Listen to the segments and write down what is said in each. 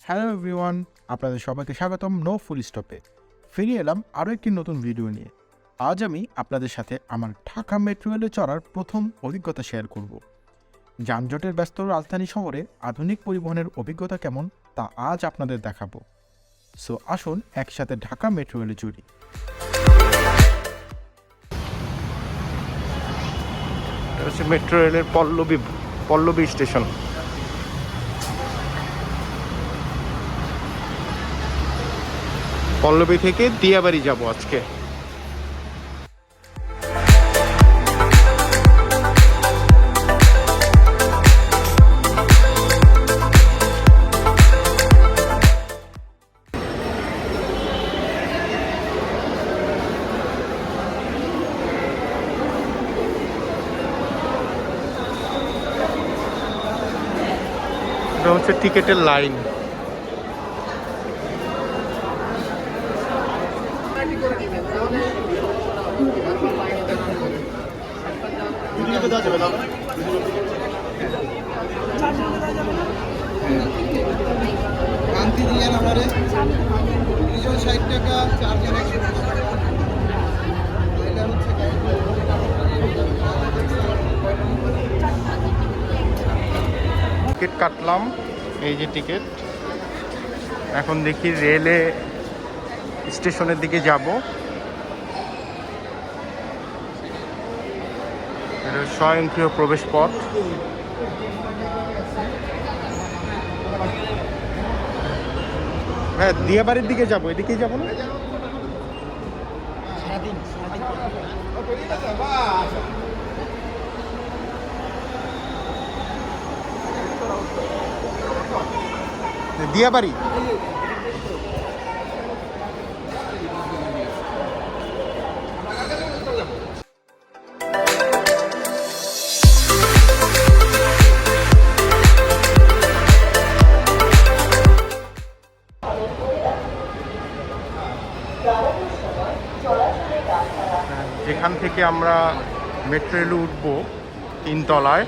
Hello everyone, আপনাদের সবাইকে স্বাগতম নো ফুল স্টপে। ফিরে এলাম আরও একটি নতুন ভিডিও নিয়ে। আজ আমি আপনাদের সাথে আমার ঢাকা মেট্রো রেলে চড়ার প্রথম অভিজ্ঞতা শেয়ার করব। যানজটের ব্যস্ত রাজধানী শহরে আধুনিক পরিবহনের অভিজ্ঞতা কেমন তা আজ আপনাদের দেখাবো। সো আসুন একসাথে ঢাকা মেট্রো রেলে চড়ি। মেট্রো রেলের পল্লবী স্টেশন। পল্লবী থেকে দিয়াবাড়ি যাব আজকে। এটা হচ্ছে টিকেটের লাইন। কান্তি দিয়ে আমারে 60 টাকা 4 জন 100 টাকা। এটা হচ্ছে টিকিট কাটলাম, এই যে টিকিট। এখন দেখি রেলে স্টেশনের দিকে যাব। এটা স্বয়ংক্রিয় প্রবেশ পথ। হ্যাঁ, দিয়াবাড়ির দিকে যাবো, এদিকেই যাবো না? দিয়াবাড়ি যেখান থেকে আমরা মেট্রো রেলে উঠবো 3 তলায়,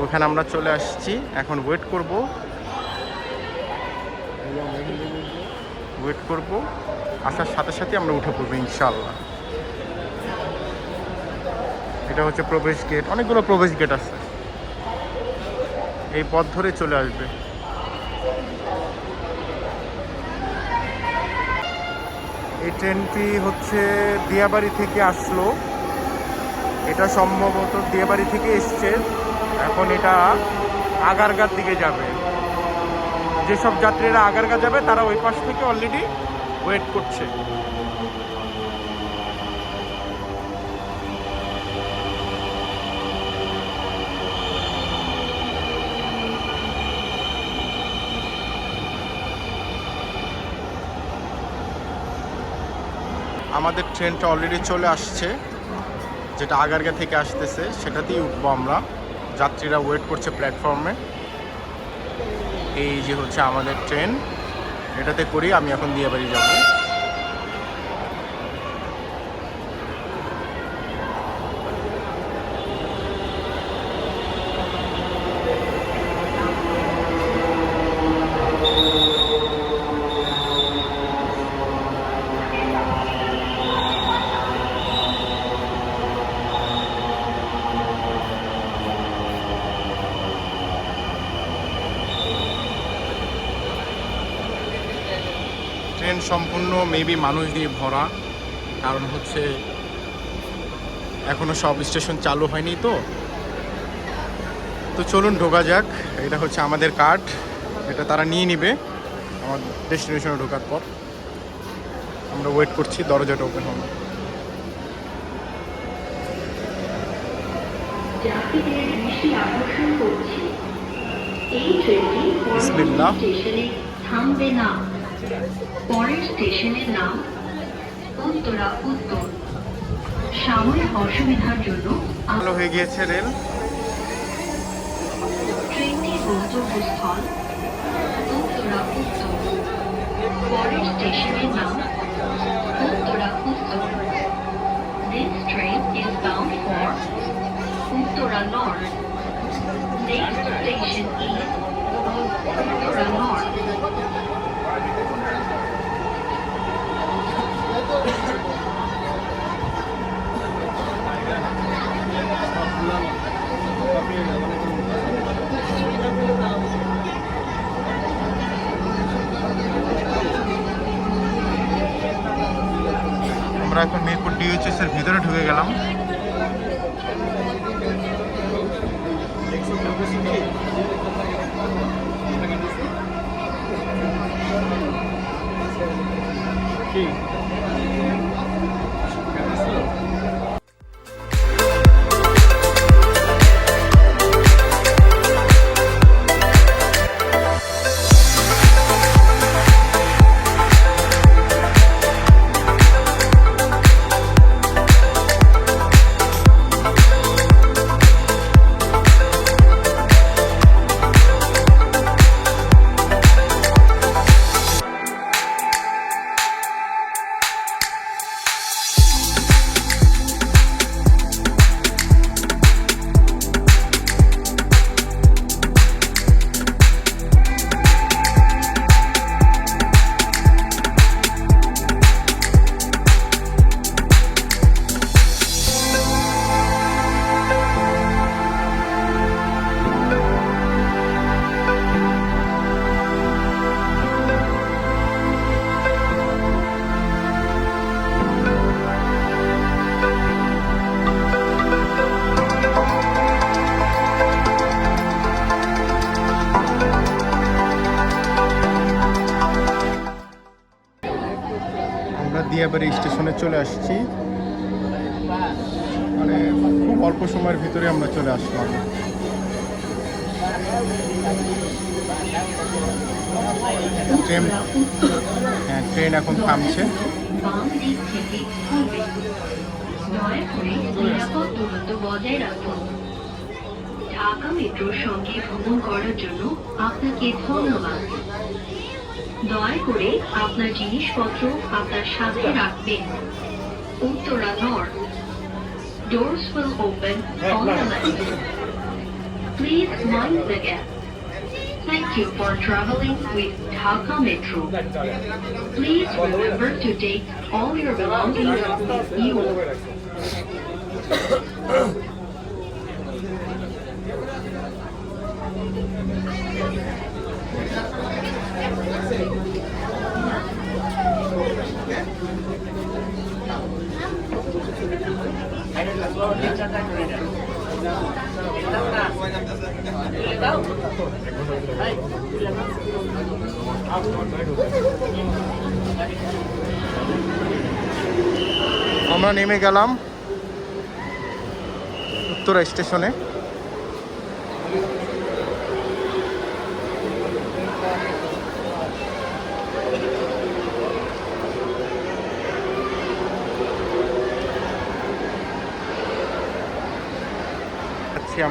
ওখানে আমরা চলে আসছি। এখন ওয়েট করব আসার সাথে সাথে আমরা উঠে পড়বো ইনশাল্লাহ। এটা হচ্ছে প্রবেশ গেট, অনেকগুলো প্রবেশ গেট আছে, এই পথ ধরে চলে আসবে। এই ট্রেনটি হচ্ছে দিয়াবাড়ি থেকে আসলো। এটা সম্ভবত দিয়াবাড়ি থেকে এসছে। এখন এটা আগারগাঁর দিকে যাবে। যেসব যাত্রীরা আগারগাঁ যাবে তারা ওই পাশ থেকে অলরেডি ওয়েট করছে। আমাদের ট্রেনটা অলরেডি চলে আসছে, যেটা আগারগাঁ থেকে আসতেছে, সেটাতেই উঠবো আমরা। যাত্রীরা ওয়েট করছে প্ল্যাটফর্মে। এই যে হচ্ছে আমাদের ট্রেন, এটাতে করি আমি এখন দিয়াবাড়ি যাব। ট্রেন সম্পূর্ণ মেবি মানুষ দিয়ে ভরা, কারণ হচ্ছে এখনো সব স্টেশন চালু হয়নি। তো চলুন ঢোকা যাক। এটা হচ্ছে আমাদের কার্ড, এটা তারা নিয়ে নিবে আমার ডেস্টিনেশনে ঢোকার পর। আমরা ওয়েট করছি দরজাটা ওপেন হবে। বিসমিল্লাহ। থামবে না। পরের স্টেশনের নাম উত্তরা উত্তর। সাময়িক অসুবিধার জন্য ভালো হয়ে গিয়েছে রেল। ট্রেনটির গন্তব্যস্থল উত্তরা উত্তর। পরের স্টেশনের নাম উত্তরা উত্তর। This train is bound for Uttara North. Next station is Uttara North. আমরা এখন মিরপুর ডিএইচএস এর ভিতরে ঢুকে গেলাম। আমরা দিয়াবাড়ি স্টেশনে চলে আসছি, মানে খুব অল্প সময়ের ভিতরে আমরা চলে আসলাম। ট্রেন এখন থামছে। বাম দিক থেকে ঘুরবে। দয়া করে নিরাপদ দূরত্ব বজায় রাখুন। ঢাকা মেট্রোর সঙ্গে ভ্রমণ করার জন্য আপনাকে ধন্যবাদ। দয়া করে আপনার জিনিসপত্র আপনার সাথে রাখবেন। Uttara north. Doors will open on the left. Please mind the gap. Thank you for traveling with Dhaka Metro. Please remember to take all your belongings with you. আমরা নেমে গেলাম উত্তরা স্টেশনে।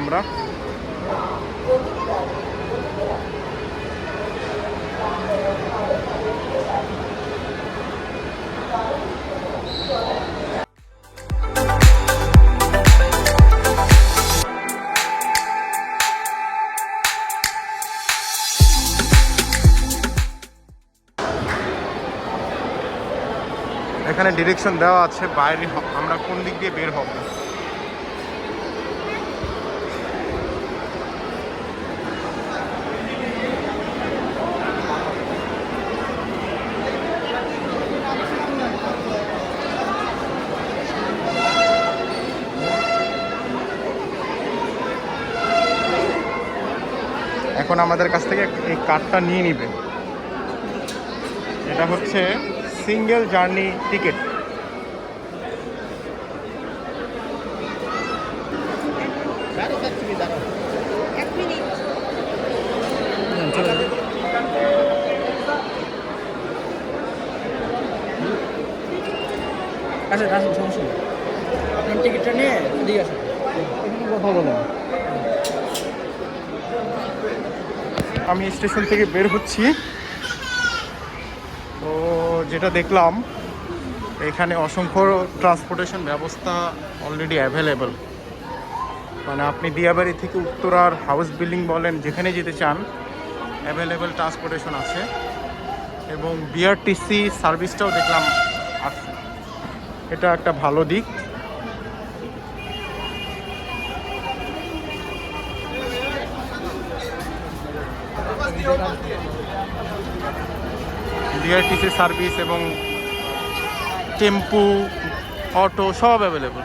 আমরা এখানে ডিরেকশন দেওয়া আছে বাইরে আমরা কোন দিক দিয়ে বের হব। এখন আমাদের কাছ থেকে এই কার্ডটা নিয়ে নিবে। এটা হচ্ছে সিঙ্গেল জার্নি টিকিট। আচ্ছা আসুন, সমস্যা নেই, আপনার টিকিটটা নিয়ে দিয়ে আসুন, কথা বলেন। আমি স্টেশন থেকে বের হচ্ছি, তো যেটা দেখলাম এখানে অসংখ্য ট্রান্সপোর্টেশন ব্যবস্থা অলরেডি অ্যাভেলেবল। মানে আপনি দিয়াবাড়ি থেকে উত্তরার হাউস বিল্ডিং বলেন যেখানে যেতে চান অ্যাভেলেবল ট্রান্সপোর্টেশন আছে, এবং বিআরটিসি সার্ভিসটাও দেখলাম আছে। এটা একটা ভালো দিক। বিআরটিসি সার্ভিস এবং টেম্পু, অটো সব অ্যাভেলেবল।